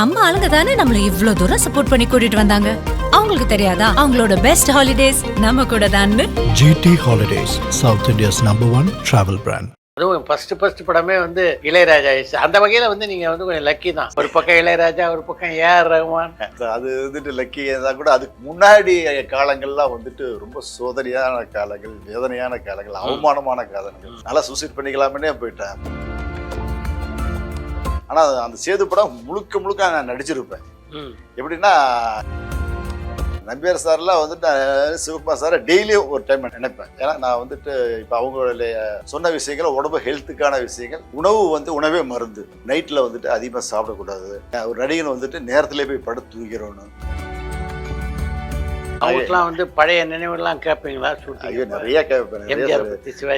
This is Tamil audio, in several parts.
நம்ம ஆளுங்க தானே நம்மள இவ்ளோ தூரம் சப்போர்ட் பண்ணி கூட்டிட்டு வந்தாங்க. அவங்களுக்கு தெரியாதா அவங்களோட பெஸ்ட் ஹாலிடேஸ் நம்ம கூட தான்னு. GT Holidays, South India's #1 travel brand. அதுவும் ஃபர்ஸ்ட் படமே இளையராஜா அந்த வகையில நீங்க கொஞ்சம் லக்கி தான். ஒரு பக்கம் இளையராஜா, ஒரு பக்கம் ஏஆர் ரஹ்மான். அது லக்கி தான் கூட. அதுக்கு முன்னாடி காலங்கள்லாம் ரொம்ப சோதனையான காலங்கள், வேதனையான காலங்கள், அவமானமான காலங்கள். நல்லா சூசைட் பண்ணிக்கலாமே போயிட்டேன். ஆனா அந்த சேது படம் முழுக்க நான் நடிச்சிருப்பேன். எப்படின்னா நம்பியார் சார்லாம் சிவகுமார் சார் டெய்லியும் ஒரு டைம் நினைப்பேன். ஏன்னா நான் இப்போ அவங்களுடைய சொன்ன விஷயங்கள் உடம்பு ஹெல்த்துக்கான விஷயங்கள். உணவு உணவே மருந்து. நைட்டில் அதிகமாக சாப்பிடக்கூடாது. ஒரு நடிகன் நேரத்திலே போய் படுத்து தூங்கிறோன்னு. அவங்களுக்குலாம் பழைய நினைவுலாம் கேட்பீங்களா? ஐயோ நிறைய கேட்பேன்.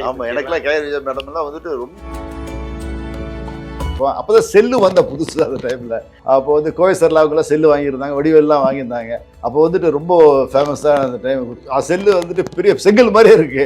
ஆமாம், எனக்குலாம் கேள்வி மேடம்லாம் ரொம்ப அப்போதான் செல்லு வந்த புதுசு. அந்த டைமில் அப்போ கோவை சார்ல அவங்களாம் செல்லு வாங்கியிருந்தாங்க, வடிவெல்லாம் வாங்கியிருந்தாங்க. அப்போ ரொம்ப ஃபேமஸாக அந்த டைம் செல்லு பெரிய செங்கல் மாதிரியே இருக்கு.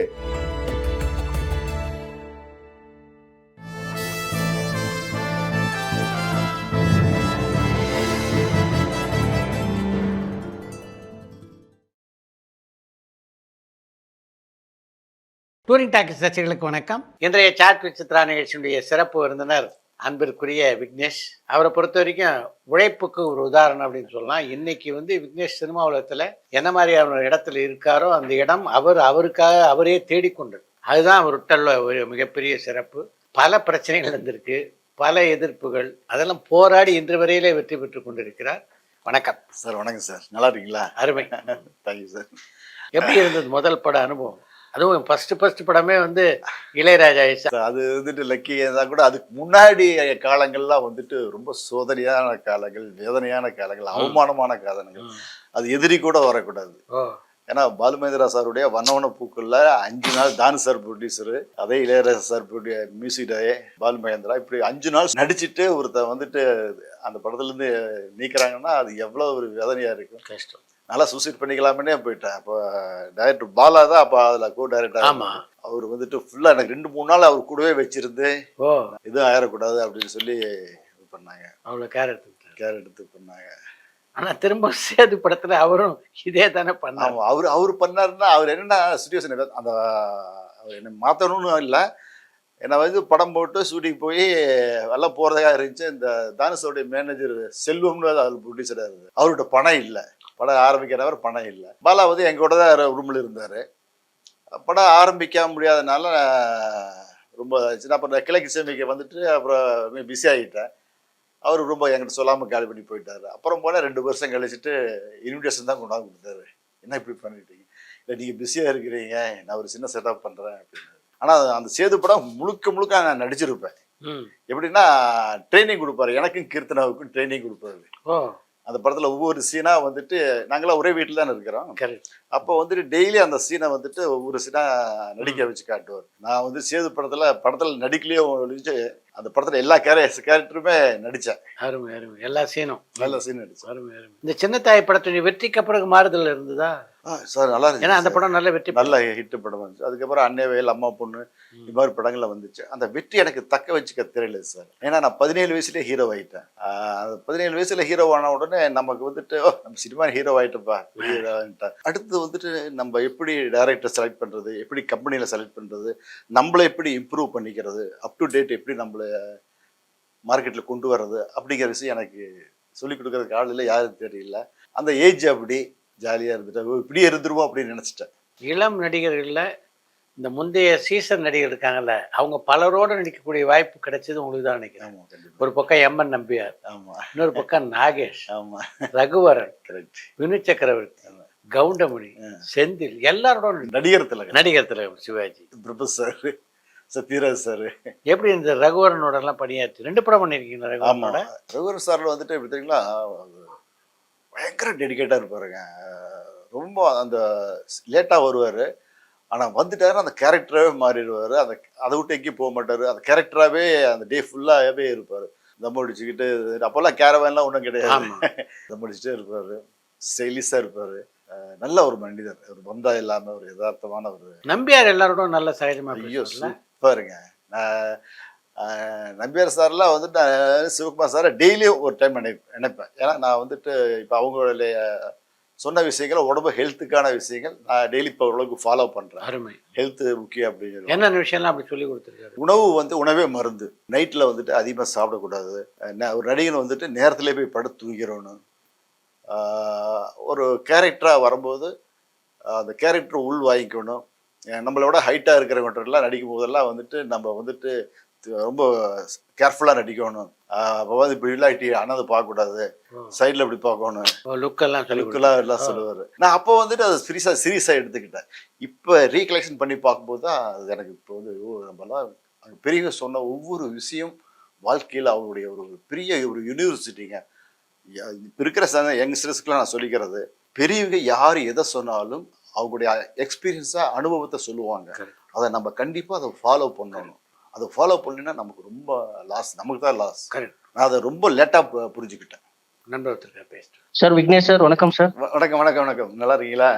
டூரிங் டாக்கிஸ் ரசிகர்களுக்கு வணக்கம். இன்றைய சாட் வித் சித்ரா நிகழ்ச்சியுடைய சிறப்பு விருந்தினர் அன்பிற்குரிய விக்னேஷ். அவரை பொறுத்த வரைக்கும் உழைப்புக்கு ஒரு உதாரணம் அப்படின்னு சொல்லலாம். இன்னைக்கு விக்னேஷ் சினிமா உலகத்தில் என்ன மாதிரியான இடத்துல இருக்காரோ அந்த இடம் அவருக்காக அவரே தேடிக்கொண்டு, அதுதான் அவர்கிட்ட ஒரு மிகப்பெரிய சிறப்பு. பல பிரச்சனைகள் இருந்திருக்கு, பல எதிர்ப்புகள், அதெல்லாம் போராடி இன்று வரையிலே வெற்றி பெற்று கொண்டிருக்கிறார். வணக்கம் சார். வணக்கம் சார். நல்லா இருக்கீங்களா? அருமை. Thank you sir. எப்படி இருந்தது முதல் பட அனுபவம்? அதுவும் ஃபர்ஸ்ட் படமே இளையராஜா. அது லக்கி தான் கூட. அதுக்கு முன்னாடி காலங்கள்லாம் ரொம்ப சோதனையான காலங்கள், வேதனையான காலங்கள், அவமானமான காலங்கள். அது எதிரி கூட வரக்கூடாது. ஏன்னா பாலுமகேந்திரா சாருடைய வண்ணவன பூக்கள்ல 5 நாள் தானு சார் ப்ரொடியூசரு, அதே இளையராஜா சார் மியூசிக் டே, பாலுமகேந்திரா, இப்படி 5 நாள் நடிச்சுட்டு ஒருத்த அந்த படத்துல இருந்து நீக்கிறாங்கன்னா அது எவ்வளவு ஒரு வேதனையா இருக்கும். கஷ்டம். நல்லா சூசைட் பண்ணிக்கலாமே போயிட்டேன். அப்போ டைரக்டர் பாலா தான் அப்போ அதில் கோ டைரக்டர். ஆமாம். அவர் ஃபுல்லாக எனக்கு 2-3 நாள் அவர் கூடவே வச்சிருந்து எதுவும் ஆயிடக்கூடாது அப்படின்னு சொல்லி இது பண்ணாங்க. அவ்வளோ கேர் எடுத்து பண்ணாங்க. ஆனால் திரும்ப சேது படத்தில் அவரும் இதே தானே பண்ணாங்க. அவர் பண்ணாருன்னா அவர் என்னென்ன சுச்சுவேஷன், அந்த அவர் என்ன மாற்றணும்னு இல்லை. என்னை படம் போட்டு ஷூட்டிங் போய் எல்லாம் போகிறதாக இருந்துச்சு. இந்த தானுசோடைய மேனேஜர் செல்வம்னு அதில் ப்ரொடியூசராக இருந்தது. அவர்கிட்ட பணம் இல்லை, படம் ஆரம்பிக்கிறவர் பணம் இல்லை. பாலா எங்கூட தான் ரூமில் இருந்தார். படம் ஆரம்பிக்க முடியாதனால ரொம்ப சின்ன அப்புறம் கிழக்கு சேமிக்க அப்புறம் பிஸி ஆகிட்டேன். அவர் ரொம்ப என்கிட்ட சொல்லாமல் காலி பண்ணி போயிட்டார். அப்புறம் போனால் 2 வருஷம் கழிச்சுட்டு இன்விடேஷன் தான் கொண்டாந்து கொடுத்தாரு. என்ன இப்படி பண்ணிட்டீங்க? இல்லை நீங்கள் பிஸியாக இருக்கிறீங்க, நான் ஒரு சின்ன செட்டப் பண்ணுறேன் அப்படின்னு. ஆனால் அந்த சேது படம் முழுக்க நான் நடிச்சிருப்பேன். எப்படின்னா ட்ரைனிங் கொடுப்பாரு, எனக்கும் கீர்த்தனாவுக்கும் ட்ரைனிங் கொடுப்பாரு. அந்த படத்துல ஒவ்வொரு சீனா நாங்களாம் ஒரே வீட்டில் தானே இருக்கிறோம். அப்போ டெய்லி அந்த சீனை ஒவ்வொரு சீனா நடிக்க வச்சு காட்டுவார். நான் சேது படத்துல நடிக்கலையோ ஒழிச்சு அந்த படத்துல எல்லா கேரக்டருமே நடிச்சேன். அருமை அருமை. எல்லா சீனும் நல்ல சீன் நடிச்சேன். அருமை அருமை. இந்த சின்னத்தாய் படத்துடைய வெற்றிக்கு அப்புறம் மாறுதல் இருந்ததா? சார் நல்லா இருந்துச்சு. ஏன்னா அந்த படம் நல்ல வெற்றி, நல்ல ஹிட் படம் வந்துச்சு. அதுக்கப்புறம் அன்னை வயல், அம்மா பொண்ணு, இது மாதிரி படங்கள்ல வந்துச்சு. அந்த வெற்றி எனக்கு தக்க வச்சுக்க தெரியல சார். ஏன்னா நான் 17 வயசுலேயே ஹீரோ ஆகிட்டேன். 17 வயசுல ஹீரோ ஆன உடனே நமக்கு நம்ம சினிமா ஹீரோ ஆகிட்டப்பா. அடுத்து நம்ம எப்படி டைரக்டர் செலக்ட் பண்றது, எப்படி கம்பெனியில செலக்ட் பண்றது, நம்மளை எப்படி இம்ப்ரூவ் பண்ணிக்கிறது, அப் டு டேட் எப்படி நம்மள மார்க்கெட்ல கொண்டு வர்றது அப்படிங்கிற விஷயம் எனக்கு சொல்லிக் கொடுக்கறதுக்கு ஆள் இல்லை, யாரும் தெரியல. அந்த ஏஜ் அப்படி ஜாலியாக இருந்துட்டேன், இப்படியே இருந்துருவோம் அப்படின்னு நினச்சிட்டேன். இளம் நடிகர்களில் இந்த முந்தைய சீசன் நடிகர் இருக்காங்கல்ல, அவங்க பலரோடு நடிக்கக்கூடிய வாய்ப்பு கிடைச்சது உங்களுக்கு தான் நினைக்கிறேன். ஒரு பக்கம் MN நம்பியார், இன்னொரு பக்கம் நாகேஷ், ரகுவரன், வினு சக்கரவர்த்தி, கவுண்டமணி, செந்தில், எல்லாரோட நடிகர் திலகம் சிவாஜி, பிரபு சார், சத்யராஜ் சார். எப்படி இந்த ரகுவரனோட எல்லாம் பணியாற்றி 2 படம் பண்ணியிருக்கீங்க ரகுவரனோட? ரகுவரன் சார்ல எப்படி தெரியுங்களா, பயங்கர டெடிக்கேட்டாக இருப்பாருங்க. ரொம்ப அந்த லேட்டாக வருவார், ஆனால் வந்துட்டாரு அந்த கேரக்டராகவே மாறிடுவார். அதை விட்டு எங்கேயும் போக மாட்டார். அந்த கேரக்டராகவே அந்த டே ஃபுல்லாகவே இருப்பார். தம் அடிச்சுக்கிட்டு, அப்போல்லாம் கேரவேன்லாம் ஒன்றும் கிடையாது, தம் அடிச்சுட்டே இருப்பார், ஸ்டைலிஷாக இருப்பார். நல்ல ஒரு மனிதர், ஒரு பந்தா இல்லாமல் ஒரு யதார்த்தமான ஒரு. நம்பியார் எல்லாரோட நல்ல சகஜமாக. ஐயோ சூப்பருங்க. நான் நம்பியார் சார்லாம் வந்துட்டு நான் சிவகுமார் சாரை டெய்லியும் ஒரு டைம் நினைப்பேன். ஏன்னா நான் வந்துட்டு இப்போ அவங்களுடைய சொன்ன விஷயங்கள் உடம்பு ஹெல்த்துக்கான விஷயங்கள் நான் டெய்லி இப்போ ஓரளவுக்கு ஃபாலோ பண்ணுறேன். அருமை. ஹெல்த்து முக்கியம் அப்படிங்கிறது. என்னென்ன விஷயம்லாம் அப்படி சொல்லி கொடுத்துருக்காரு? உணவு உணவே மருந்து. நைட்டில் வந்துட்டு அதிகமாக சாப்பிடக்கூடாது. ஒரு நடிகன் வந்துட்டு நேரத்திலே போய் படுத்து தூங்கிறோன்னு. ஒரு கேரக்டராக வரும்போது அந்த கேரக்டர் உள் வாங்கிக்கணும். நம்மளோட ஹைட்டாக இருக்கிறவங்கலாம் நடிக்கும் போதெல்லாம் வந்துட்டு நம்ம வந்துட்டு ரொம்ப கேர்ஃபுல்லாக நடிக்கணும். அப்போ வந்து இப்படி இல்லாட்டி அனது பார்க்கக்கூடாது, சைடில் இப்படி பார்க்கணும், லுக்கெல்லாம் எல்லாம் சொல்லுவார். நான் அப்போ வந்துட்டு அதை சீரியஸாக எடுத்துக்கிட்டேன். இப்போ ரீகலெக்ஷன் பண்ணி பார்க்கும்போது தான் அது எனக்கு இப்போ வந்து நம்மலாம் பெரியவங்க சொன்ன ஒவ்வொரு விஷயம் வாழ்க்கையில் அவங்களுடைய ஒரு பெரிய ஒரு யூனிவர்சிட்டிங்க. இப்போ இருக்கிற யங்ஸ்டர்ஸ்க்குலாம் நான் சொல்லிக்கிறது, பெரியவங்க யார் எதை சொன்னாலும் அவங்களுடைய எக்ஸ்பீரியன்ஸாக அனுபவத்தை சொல்லுவாங்க. அதை நம்ம கண்டிப்பாக அதை ஃபாலோ பண்ணணும். அதை ஃபாலோ பண்ணினா நமக்கு ரொம்ப லாஸ், நமக்கு தான் லாஸ். கரெக்ட். நான் அதை ரொம்ப லேட்டாக புரிஞ்சுக்கிட்டேன். நண்பர் பேசுகிறேன் சார். விக்னேஷ் சார், வணக்கம் சார். வணக்கம் வணக்கம் வணக்கம். நல்லா இருக்கீங்களா?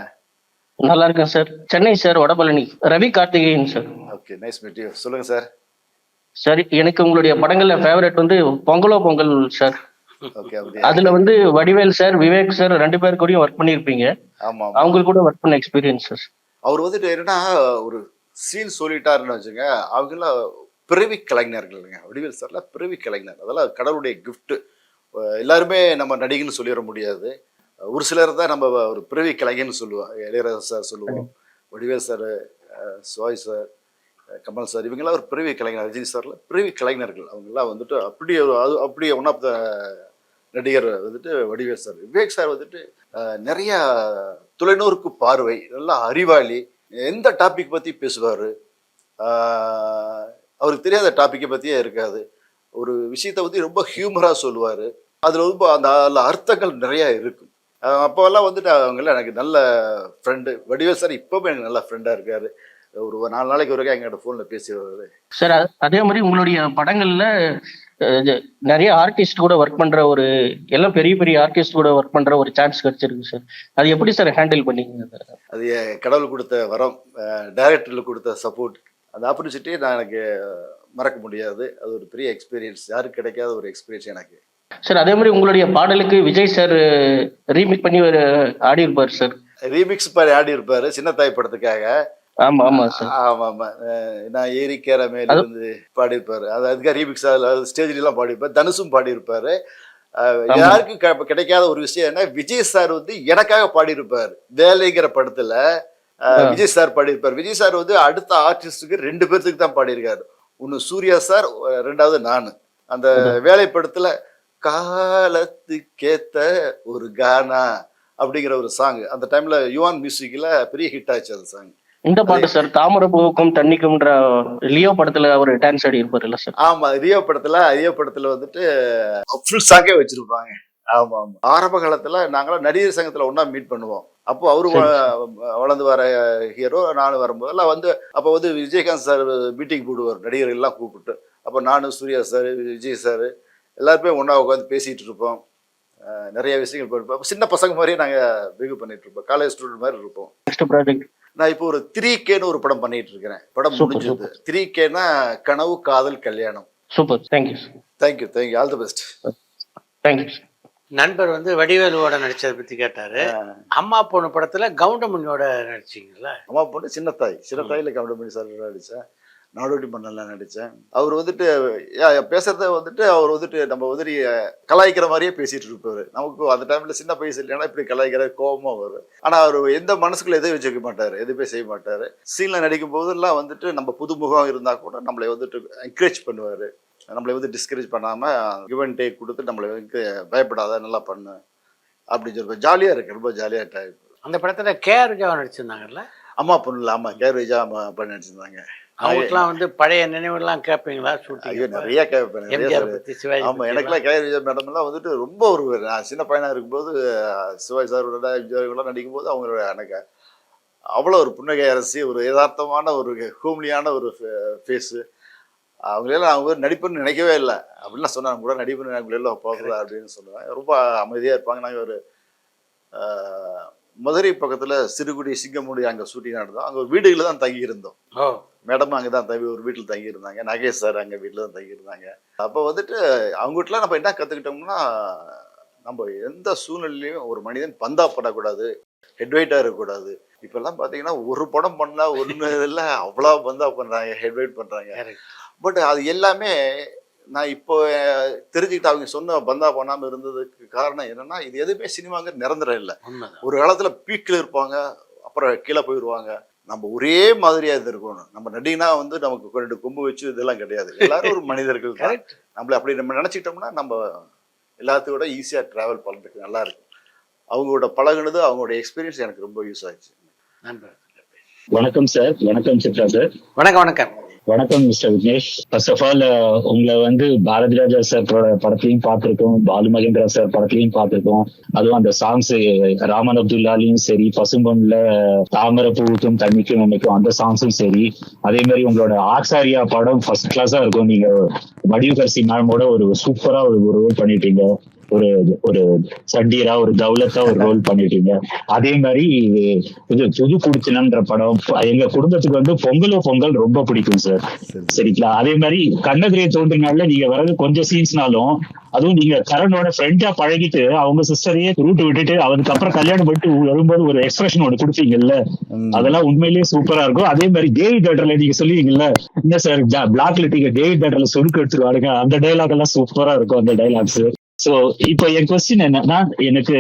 நல்லா இருக்கேன் sir. Chennai sir, Vadapalani. Ravi Karthikeyan sir. Okay, nice meet you. சொல்லுங்கள் சார். சார், எனக்கு உங்களுடைய படங்கள்ல ஃபேவரட் வந்து பொங்கலோ பொங்கல் சார். ஓகே. அதுல வந்து வடிவேல் சார், விவேக் சார் 2 பேர் கூடயும் ஒர்க் பண்ணியிருப்பீங்க. ஆமாம். அவங்களுக்கு கூட ஒர்க் பண்ண எக்ஸ்பீரியன்ஸ் சார். அவர் வந்துட்டு என்னன்னா ஒரு சீன் சொல்லிட்டாருன்னு வச்சுங்க, அவங்களாம் பிறவி கலைஞர்கள்ங்க. வடிவேல் சார்லாம் பிறவி கலைஞர். அதெல்லாம் கடவுளுடைய கிஃப்ட்டு. எல்லாருமே நம்ம நடிகன்னு சொல்லிட முடியாது. ஒரு சிலர் தான் நம்ம ஒரு பிறவி கலைஞர்னு சொல்லுவோம். இளையராஜா சார் சொல்லுவோம், வடிவேல் சார், சுவாய் சார், கமல் சார், இவங்கெல்லாம் ஒரு பிறவி கலைஞர். ரஜினி சார்லாம் பிறவி கலைஞர்கள். அவங்கெல்லாம் வந்துட்டு அப்படியே ஒன் ஆஃப் த நடிகர் வந்துட்டு வடிவேல் சார். விவேக் சார் வந்துட்டு நிறைய தொலைநோக்கு பார்வை, நல்லா அறிவாளி. எந்த டாபிக் பற்றி பேசுவார், அவருக்கு தெரியாத டாப்பிக்கை பற்றியே இருக்காது. ஒரு விஷயத்தை பற்றி ரொம்ப ஹியூமராக சொல்லுவார். அதில் ரொம்ப அந்த அர்த்தங்கள் நிறையா இருக்கும். அப்போல்லாம் வந்துட்டு அவங்களாம் எனக்கு நல்ல ஃப்ரெண்டு. வடிவேல் சார் இப்போவும் எனக்கு நல்ல ஃப்ரெண்டாக இருக்கார். ஒரு 4 நாளைக்கு ஒருக்கா எங்கிட்ட ஃபோனில் பேசிடுவார் சார். அதே மாதிரி உங்களுடைய படங்கள்ல நிறைய ஆர்டிஸ்ட் கூட ஒர்க் பண்ற எல்லாம் பெரிய பெரிய ஆர்டிஸ்ட் கூட ஒர்க் பண்ற ஒரு சான்ஸ் கிடைச்சிருக்கு சார். அது எப்படி சார் ஹேண்டில் பண்ணீங்க? அது கடவுள் கொடுத்த வரம், டைரக்டரில் கொடுத்த சப்போர்ட். அந்த ஆப்பர்ச்சுனிட்டியை நான் எனக்கு மறக்க முடியாது. அது ஒரு பெரிய எக்ஸ்பீரியன்ஸ், யாருக்கு கிடைக்காத ஒரு எக்ஸ்பீரியன்ஸ் எனக்கு. சார், அதே மாதிரி உங்களுடைய பாடலுக்கு விஜய் சார் ரீமிக் பண்ணி ஆடி இருப்பார் சார். ரீமிக்ஸ் ஆடி இருப்பாரு சின்ன தாய் படத்துக்காக. ஆமா ஆமா சார். ஆமா. நான் ஏரிக்கேற மேல இருந்து பாடியிருப்பாரு. அதுக்காக ரீமிக்ஸ் ஸ்டேஜ்ல எல்லாம் பாடியிருப்பாரு. தனுஷும் பாடியிருப்பாரு. யாருக்கும் கிடைக்காத ஒரு விஷயம் என்ன, விஜய் சார் வந்து எனக்காக பாடியிருப்பாரு. வேலைங்கிற படத்துல விஜய் சார் பாடியிருப்பார். விஜய் சார் வந்து அடுத்த ஆர்டிஸ்டுக்கு 2 பேர்த்துக்கு தான் பாடியிருக்காரு. ஒன்று சூர்யா சார், 2வது நான். அந்த வேலை படத்துல காலத்துக்கேத்த ஒரு கானா அப்படிங்கிற ஒரு சாங் அந்த டைம்ல யுவான் மியூசிக்ல பெரிய ஹிட் ஆச்சு அந்த சாங். இந்த பாட்டு சார் தாமரை பூவுக்கும் தண்ணிக்கும்ன்ற லியோ படத்துல ஒரு டான்ஸ் ஆடி இருப்பாருல்ல சார்? ஆமா, லியோ படத்துல வந்துட்டு ஃபுல் சாங்கே வச்சிருப்பாங்க. ஆமா. ஆரம்ப காலத்துல நாங்களாம் நடிகர் சங்கத்துல ஒன்னா மீட் பண்ணுவோம். அப்போ அவரு வளர்ந்து வர ஹீரோ, நானும் வரும்போதெல்லாம் வந்து அப்போ வந்து விஜயகாந்த் சார் மீட்டிங் போடுவார் நடிகர்கள் எல்லாம் கூப்பிட்டு. அப்போ நானும் சூர்யா சார், விஜய் சார் எல்லாருமே ஒன்றா உட்காந்து பேசிகிட்டு இருப்போம். நிறைய விஷயங்கள் போயிருப்போம். சின்ன பசங்க மாதிரியே நாங்கள் பிஹேவ் பண்ணிட்டு இருப்போம். காலேஜ் ஸ்டூடெண்ட் மாதிரி இருப்போம். நெக்ஸ்ட் ப்ராஜெக்ட் நான் இப்போ ஒரு 3Kன்னு ஒரு படம் பண்ணிட்டு இருக்கிறேன். படம் முடிஞ்சது. 3Kன்னா கனவு காதல் கல்யாணம். Super. Thank you. All the best. Thank you. நண்பர் வந்து வடிவேலுவோட நடிச்சதை பத்தி கேட்டாரு. அம்மா பொண்ணு படத்துல கவுண்டமணியோட நடிச்சீங்கல்ல? அம்மா பொண்ணு சின்னத்தாயில கவுண்டமணி சார் நடிச்சேன். நாடோடி மன்னெல்லாம் நடித்தேன். அவர் வந்துட்டு பேசுறத வந்துட்டு அவர் வந்துட்டு நம்ம வந்துட்டு கலாய்க்கிற மாதிரியே பேசிட்டு இருப்பாரு. நமக்கு அந்த டைம்ல சின்ன பையன் இல்லைன்னா இப்படி கலாய்க்கிற கோபமா வரும். ஆனா அவர் எந்த மனசுக்குள்ள எதுவும் வச்சுக்க மாட்டாரு, எதுவுமே செய்ய மாட்டாரு. சீன்ல நடிக்கும் போதெல்லாம் வந்துட்டு நம்ம புதுமுகம் இருந்தா கூட நம்மளை வந்துட்டு என்கரேஜ் பண்ணுவாரு. நம்மளை வந்து டிஸ்கரேஜ் பண்ணாம கிவ் அண்ட் டேக் கொடுத்து நம்மளை வந்து பயப்படாத நல்லா பண்ணு அப்படின்னு சொல்லுவேன். ஜாலியா இருக்கு, ரொம்ப ஜாலியா டைப். அந்த படத்துல கே.ஆர். விஜயா நடிச்சிருந்தாங்கல்ல? அம்மா பொண்ணுல? ஆமா, கே.ஆர். விஜயா பண்ணி நடிச்சிருந்தாங்க. அவங்களுக்குலாம் வந்து பழைய நினைவுலாம் கேட்பீங்களா? ஐயோ, நிறைய கேட்பேன். ஆமா, எனக்குலாம் கே.ஆர். விஜயா மேடம் எல்லாம் வந்துட்டு ரொம்ப நான் சின்ன பையனா இருக்கும்போது சிவாஜி சாரோட விஜயோட நடிக்கும் போது அவங்களோட எனக்கு அவ்வளோ ஒரு புன்னகை அரசி, ஒரு யதார்த்தமான ஒரு ஹோம்லியான ஒரு ஃபேஸு. அவங்களெல்லாம் அவங்க நடிப்புன்னு நினைக்கவே இல்லை அப்படின்லாம் சொன்னாங்க. கூட நடிப்புன்னு அவங்களெல்லாம் போகல அப்படின்னு சொல்லுவேன். ரொம்ப அமைதியாக இருப்பாங்க. நாங்கள் ஒரு மதுரை பக்கத்தில் சிறுகுடி சிங்கமுடி அங்கே ஷூட்டிங் நடந்தோம். அங்கே ஒரு வீடுகளில் தான் தங்கி இருந்தோம். ஓ மேடமும் அங்கே தான் ஒரு வீட்டில் தங்கி இருந்தாங்க. நகேஷ் சார் அங்கே வீட்டில் தான் தங்கி இருந்தாங்க. அப்போ வந்துட்டு அவங்க வீட்டில் நம்ம என்ன கற்றுக்கிட்டோம்னா, நம்ம எந்த சூழ்நிலையிலையும் ஒரு மனிதன் பந்தாப்படக்கூடாது, ஹெட்வைட்டாக இருக்கக்கூடாது. இப்போல்லாம் பார்த்தீங்கன்னா ஒரு படம் பண்ணால் ஒன்று இல்லை, அவ்வளோ பந்தா பண்ணுறாங்க, ஹெட்வைட் பண்ணுறாங்க. பட் அது எல்லாமே நான் இப்போ தெரிஞ்சுக்கிட்டு அவங்க சொன்ன பந்தா பண்ணாமல் இருந்ததுக்கு காரணம் என்னன்னா, இது எதுவுமே சினிமாங்க நிரந்தரம் இல்லை. ஒரு காலத்தில் பீக்கில் இருப்பாங்க, அப்புறம் கீழே போயிடுவாங்க. நம்ம ஒரே மாதிரியா இது இருக்கணும். நம்ம நடிகனா வந்து நமக்கு 2 கொம்பு வச்சு இதெல்லாம் கிடையாது. எல்லாரும் ஒரு மனிதர்கள் தான். நம்மள அப்படி நம்ம நினைச்சிட்டோம்னா நம்ம எல்லாத்தையோட ஈஸியா டிராவல் பண்றதுக்கு நல்லா இருக்கும். அவங்களோட பழகுனது, அவங்களோட எக்ஸ்பீரியன்ஸ் எனக்கு ரொம்ப யூஸ் ஆயிடுச்சு. வணக்கம் சார். வணக்கம் சித்ரா சார். வணக்கம். வணக்கம் mister Vignesh. First of all உங்களை வந்து பாரதி ராஜா சார் படத்தையும் பார்த்திருக்கோம், பாலு மகேந்திரா சார் படத்தையும் பார்த்திருக்கோம். அதுவும் அந்த சாங்ஸ் ராமன் அப்துல்லாலையும் சரி, பசும்பொன்ல தாமரை பூவுக்கும் தண்ணிக்கும் அமைக்கும் அந்த சாங்ஸும் சரி, அதே மாதிரி உங்களோட ஆச்சாரியா படம் ஃபர்ஸ்ட் கிளாஸா இருக்கும். நீங்க வடிவுகர்சி மேமோட ஒரு சூப்பரா ஒரு ரோல் பண்ணிட்டீங்க. ஒரு ஒரு சண்டீரா, ஒரு தௌலத்தா ஒரு ரோல் பண்ணிட்டீங்க. அதே மாதிரி புது குடிச்சினன்ற படம் எங்க குடும்பத்துக்கு வந்து பொங்கல் ரொம்ப பிடிக்கும் சார். சரிங்களா? அதே மாதிரி கண்ணகிரியை தோன்றினால நீங்க வர்றது கொஞ்சம் சீன்ஸ்னாலும், அதுவும் நீங்க கரனோட ஃப்ரெண்டா பழகிட்டு அவங்க சிஸ்டரையே ரூட் விட்டுட்டு அதுக்கப்புறம் கல்யாணம் பண்ணிட்டு வரும்போது ஒரு எக்ஸ்பிரஷன் ஒன்று கொடுப்பீங்கல்ல, அதெல்லாம் உண்மையிலேயே சூப்பரா இருக்கும். அதே மாதிரி டேவிட் தேட்டர்ல நீங்க சொல்லுவீங்கல்ல, என்ன சார் பிளாக்ல நீங்க டேவிட் தேட்டர்ல சொருக்கு எடுத்துருவாருங்க, அந்த டைலாக் எல்லாம் சூப்பரா இருக்கும் அந்த டைலாக்ஸ். சோ இப்போ என் கொஸ்டின் என்னன்னா, எனக்கு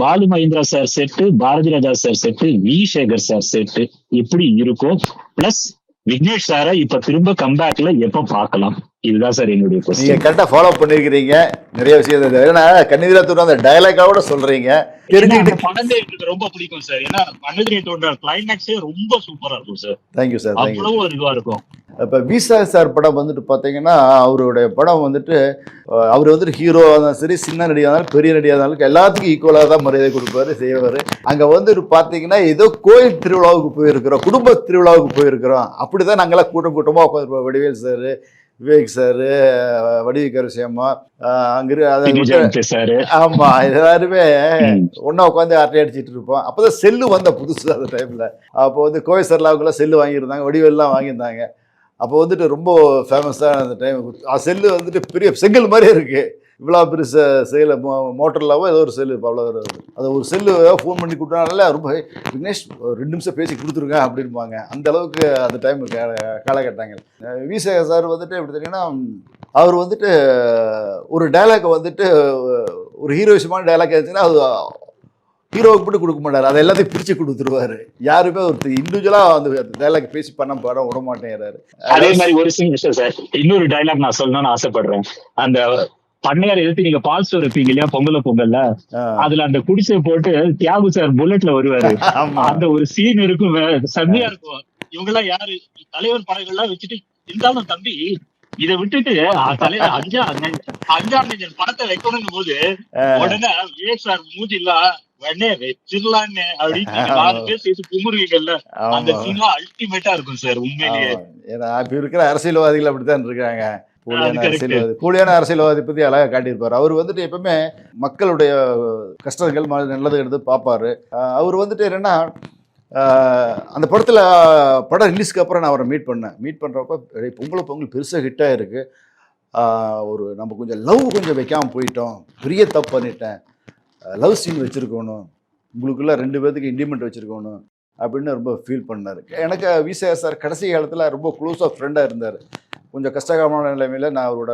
Balu Mahendra sir set, Bharathi Raja sir set, V Sekar sir set எப்படி இருக்கும், பிளஸ் விக்னேஷ் சாரை இப்ப திரும்ப கம்பேக்ல எப்ப பார்க்கலாம், இதுதான் சார் என்னுடைய நீங்க கொஸ்டின். கரெக்டா ஃபாலோ பண்ணிருக்கிறீங்க நிறைய விஷயம். ஏன்னா கண்ணீரத்தோட அந்த டயலாகோட சொல்றீங்க, தெரிஞ்சுக்கிட்டு. படமே எனக்கு ரொம்ப பிடிக்கும் சார். ஏன்னா கண்ணகிரியோட கிளைமேக்ஸே ரொம்ப சூப்பரா இருக்கும் சார். Thank you sir. அவ்வளவு ஒரு இதுவா இருக்கும். இப்போ விசா சார் படம் வந்துட்டு பார்த்தீங்கன்னா, அவருடைய படம் வந்துட்டு அவர் வந்துட்டு ஹீரோ இருந்தாலும் சரி, சின்ன நடிகா இருந்தாலும் பெரிய நடிகா இருந்தாலும் எல்லாத்துக்கும் ஈக்குவலாக தான் மரியாதை கொடுப்பாரு, செய்வார். அங்கே வந்துட்டு பார்த்தீங்கன்னா ஏதோ கோயில் திருவிழாவுக்கு போயிருக்கிறோம், குடும்ப திருவிழாவுக்கு போயிருக்கிறோம், அப்படி தான் நாங்களாம் கூட்டமாக உட்காந்துருப்போம். வடிவேல் சார், விவேக் சார், வடிவிகரசியம்மா, அங்கே சார், ஆமா, எல்லாருமே ஒன்னா உட்காந்து அரட்டை அடிச்சுட்டு இருப்போம். அப்போதான் செல்லு வந்த புதுசு அந்த டைம்ல. அப்போ வந்து கோவை சர்லாவுக்குலாம் செல்லு வாங்கியிருந்தாங்க, வடிவேல்லாம் வாங்கியிருந்தாங்க. அப்போ வந்துட்டு ரொம்ப ஃபேமஸான அந்த டைம். செல்லு வந்துட்டு பெரிய செங்கல் மாதிரியே இருக்குது. இவ்வளோ பெரிய செல்ல மோட்டர்லாவோ ஏதோ ஒரு செல்லு அவ்வளோ வருது. அது ஒரு செல்லு ஃபோன் பண்ணி கொடுத்தனால ரொம்ப விக்னேஷ் 2 நிமிஷம் பேசி கொடுத்துருங்க அப்படின்பாங்க. அந்த அளவுக்கு அந்த டைம் காலகட்டங்கள். விசேகர் சார் வந்துட்டு எப்படி தெரியுங்கன்னா, அவர் வந்துட்டு ஒரு டைலாக்கை வந்துட்டு ஒரு ஹீரோயிசமான டைலாக் இருந்துச்சுன்னா அது ஹீரோவுக்கு மட்டும் கொடுக்க மாட்டார், அதை எல்லாத்தையும் பிரித்து கொடுத்துருவாரு. யாருமே ஒரு இண்டிவிஜுவலாக அந்த டைலாக் பேசி பண்ண படம் விட மாட்டேங்கிறாரு. அதே மாதிரி ஒரு விஷயம் சார், இன்னொரு டைலாக் நான் சொல்லணும்னு ஆசைப்படுறேன். அந்த பண்ணையார் எடுத்து நீங்க பால் ஸ்டோர் வைப்பீங்க இல்லையா பொங்கல்ல, அதுல அந்த குடிசை போட்டு தியாகு சார் புல்லட்ல வருவாரு. அந்த ஒரு சீன் இருக்கும், செம்மையா இருக்கும். இவங்க எல்லாம் யாரு, தலைவர் படங்கள்லாம் வச்சுட்டு இருந்தாலும் தம்பி இதை விட்டுட்டு தலைவர் அஞ்சாம் படத்தை வைக்கணும் போது உடனே விவேக் சார் மூஞ்சிலாம் உடனே வச்சிடலான்னு அப்படின்னு குமுறுவீங்கல்ல, அந்த சீன் அல்டிமேட்டா இருக்கும் சார் உண்மையிலேயே. ஏன்னா இப்ப இருக்கிற அரசியல்வாதிகள் அப்படித்தான் இருக்காங்க. கூலியான அரசியல்வாதி பத்தி அழகா காட்டியிருப்பாரு. அவர் வந்துட்டு எப்பவுமே மக்களுடைய கஷ்டங்கள் நல்லது எடுத்து பார்ப்பாரு. அவர் வந்துட்டு என்னன்னா, அந்த படத்தில் படம் ரிலீஸ்க்கு அப்புறம் நான் அவரை மீட் பண்ணுறப்ப பொங்கல் பெருசாக ஹிட்டாக இருக்குது. ஒரு நம்ம கொஞ்சம் லவ் கொஞ்சம் வைக்காமல் போயிட்டோம், பெரிய தப்பு பண்ணிட்டேன், லவ் சீன் வச்சுருக்கணும், உங்களுக்குள்ள 2 பேர்த்துக்கு இன்டிமெண்ட் வச்சுருக்கணும் அப்படின்னு ரொம்ப ஃபீல் பண்ணார். எனக்கு விசேகர் சார் கடைசி காலத்தில் ரொம்ப க்ளோஸாக ஃப்ரெண்டாக இருந்தார். கொஞ்சம் கஷ்டகரமான நிலைமையில் நான் அவரோட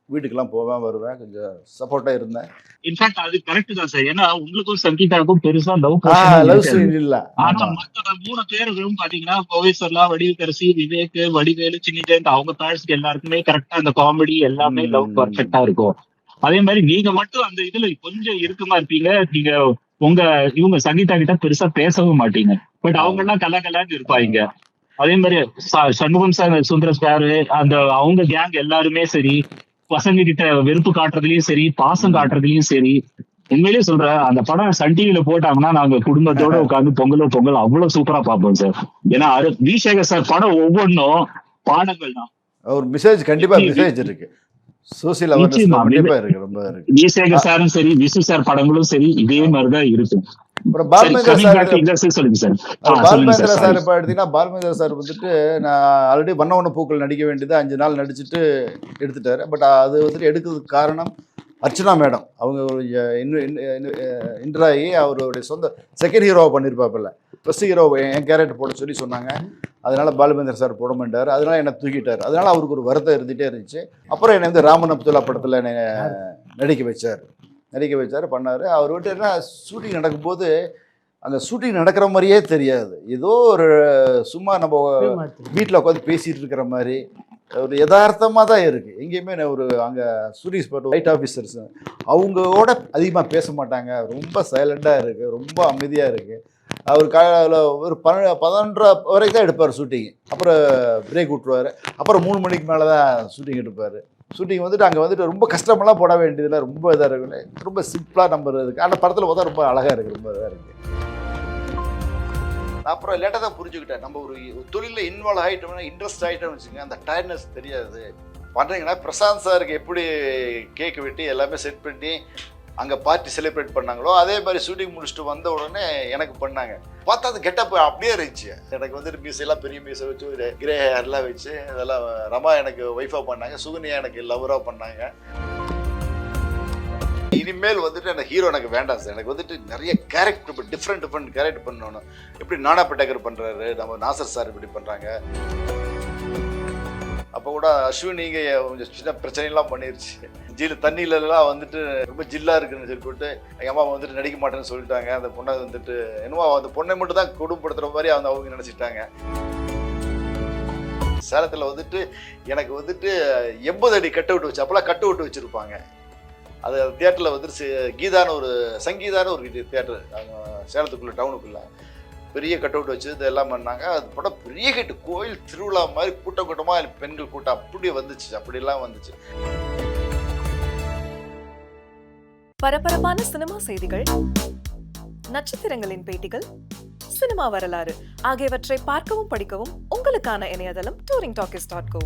வீட்டுக்கெல்லாம் போவேன் வருவேன், கொஞ்சம் சப்போர்ட்டாக இருந்தேன். இன்ஃபேக்ட் அது கரெக்ட் தான் சார். ஏன்னா உங்களுக்கும் சங்கீதாவுக்கும் பெருசா லவ் சீன் இல்ல. ஆனா மற்ற 3 பேரும் பாத்தீங்கன்னா கோவை சர்லா, வடிவுகரசி, விவேக், வடிவேலு, சின்னி ஜெயந்த் அவங்க பேர்ஸ்க்கு எல்லாருக்குமே கரெக்டா அந்த காமெடி எல்லாமே லவ் பர்ஃபெக்டா இருக்கும். அதே மாதிரி நீங்க மட்டும் அந்த இதுல கொஞ்சம் இறுக்கமா இருப்பீங்க. நீங்க இவங்க சங்கீதா கிட்ட பெருசா பேசவும் மாட்டீங்க, பட் அவங்க எல்லாம் கலான்னு இருப்பாங்க. அதே மாதிரி சண்முகம் சார், சுந்தரம் சார், அந்த அவங்க கேங் எல்லாருமே சரி, பசங்க கிட்ட வெறுப்பு காட்டுறதுலயும் சரி, பாசம் காட்டுறதுலயும் சரி. உண்மையிலேயே சொல்றேன், அந்த படம் சன் டிவில போட்டாங்கன்னா நாங்க குடும்பத்தோட உட்காந்து பொங்கல் அவ்வளவு சூப்பரா பார்ப்போம் சார். ஏன்னா வி சேகர் சார் படம் ஒவ்வொன்றும் பாடங்கள் தான். ஒரு மெசேஜ் கண்டிப்பா மெசேஜ் இருக்கு, சோசியல் அவேர்னஸ் கண்டிப்பா இருக்கு, ரொம்ப இருக்கு. வி சேகர் சாரும் சரி, விசு சார் படங்களும் சரி இதே மாதிரிதான் இருக்கு. அப்புறம் சரி, coming back to industry சொல்லுங்க சார். சொல்லுங்க பால்மேந்திரா சார். சார் இப்போ எடுத்தீங்கன்னா பால்மேந்திரா சார் வந்துட்டு நான் ஆல்ரெடி வண்ண பூக்கள் நடிக்க வேண்டியது 5 நாள் நடிச்சுட்டு எடுத்துட்டாரு. பட் அது வந்துட்டு எடுக்கிறதுக்கு காரணம் அர்ச்சனா மேடம். அவங்க ஒரு இன்ட்ராகி அவருடைய சொந்த செகண்ட் ஹீரோவை பண்ணியிருப்பாப்பில்ல, ஃபர்ஸ்ட் ஹீரோ என் கேரக்டர் போட சொல்லி சொன்னாங்க. அதனால பாலுமேந்திர சார் போட மாட்டார், அதனால என்னை தூக்கிட்டார். அதனால அவருக்கு ஒரு வருத்தம் இருந்துகிட்டே இருந்துச்சு. அப்புறம் என்னை வந்து ராமன் அப்துல்லா படத்தில் என்னை நடிக்க வச்சார் பண்ணார். அவர் வந்துட்டு என்ன ஷூட்டிங் நடக்கும்போது அங்கே ஷூட்டிங் நடக்கிற மாதிரியே தெரியாது. ஏதோ ஒரு சும்மா நம்ம வீட்டில் உட்காந்து பேசிகிட்டு இருக்கிற மாதிரி ஒரு யதார்த்தமாக தான் இருக்குது. எங்கேயுமே ஒரு அங்கே ஷூட்டிங் ஸ்பாட் லைட் ஆஃபீஸர்ஸ் அவங்களோட அதிகமாக பேச மாட்டாங்க, ரொம்ப சைலண்டாக இருக்குது, ரொம்ப அமைதியாக இருக்குது. அவர் ஒரு 11:30 வரைக்கும் தான் எடுப்பார் ஷூட்டிங். அப்புறம் பிரேக் விட்டுருவார். அப்புறம் 3 மணிக்கு மேலே தான் ஷூட்டிங் எடுப்பார். ஷூட்டிங் வந்துட்டு அங்கே வந்துட்டு ரொம்ப கஷ்டமெல்லாம் போட வேண்டியதில்லை, ரொம்ப இதாக இருக்குல்ல, ரொம்ப சிம்பிளாக நம்பர் இருக்குது. அந்த படத்தில் பார்த்தா ரொம்ப அழகாக இருக்குது, ரொம்ப இதாக இருக்குது. நான் அப்புறம் லேட்டாக தான் புரிஞ்சுக்கிட்டேன், நம்ம ஒரு தொழிலில் இன்வால்வ் ஆகிட்டோம்னா இன்ட்ரெஸ்ட் ஆகிட்டோம்னு வச்சுக்கோங்க, அந்த டயர்ட்னஸ் தெரியாது. பண்ணுறீங்கன்னா பிரசாந்த் சாருக்கு எப்படி கேக் வெட்டி எல்லாமே செட் பண்ணி அங்கே பார்ட்டி செலிப்ரேட் பண்ணாங்களோ அதே மாதிரி ஷூட்டிங் முடிச்சுட்டு வந்த உடனே எனக்கு பண்ணாங்க. பார்த்தா அது கெட்டப் அப்படியே இருந்துச்சு. எனக்கு வந்துட்டு மீசையெல்லாம் பெரிய மீசை வச்சு ஒரு கிரே ஹேர்லாம் வச்சு அதெல்லாம் ரமா எனக்கு ஒய்ஃபாக பண்ணாங்க, சுகன்யா எனக்கு லவராக பண்ணாங்க. இனிமேல் வந்துட்டு அந்த ஹீரோ எனக்கு வேண்டாம் சார். எனக்கு வந்துட்டு நிறைய கேரக்டர் இப்போ டிஃப்ரெண்ட் கேரக்டர் பண்ணணும். எப்படி நானா பட்டேக்கர் பண்ணுறாரு, நம்ம நாசர் சார் இப்படி பண்ணுறாங்க. அப்போ கூட அஸ்வினிங்க கொஞ்சம் சின்ன பிரச்சனைலாம் பண்ணிருச்சு. தண்ணியிலலாம் வந்துட்டு ரொம்ப ஜில்லாக இருக்குன்னு சொல்லி போட்டு எங்கள் அம்மா வந்துட்டு நடிக்க மாட்டேன்னு சொல்லிட்டாங்க. அந்த பொண்ணை வந்துட்டு என்னமோ அந்த பொண்ணை மட்டும் தான் கொடுமைப்படுத்துகிற மாதிரி அவங்க நினச்சிட்டாங்க. சேலத்தில் வந்துட்டு எனக்கு வந்துட்டு 80 அடி கட் அவுட் வச்சு, அப்போல்லாம் கட் அவுட் வச்சுருப்பாங்க. அது தியேட்டரில் வந்துட்டு கீதான்னு ஒரு சங்கீதான்னு ஒரு தியேட்டர் சேலத்துக்குள்ளே டவுனுக்குள்ளே பெரிய கட் அவுட் வச்சு இதெல்லாம் பண்ணாங்க. அது படம் பெரிய ஹிட், கோயில் திருவிழா மாதிரி கூட்டமாக பெண்கள் கூட்டம் அப்படி வந்துச்சு, அப்படிலாம் வந்துச்சு. பரபரப்பான சினிமா செய்திகள், நட்சத்திரங்களின் பேட்டிகள், சினிமா வரலாறு ஆகியவற்றை பார்க்கவும் படிக்கவும் உங்களுக்கான இணையதளம் touringtalkies.co.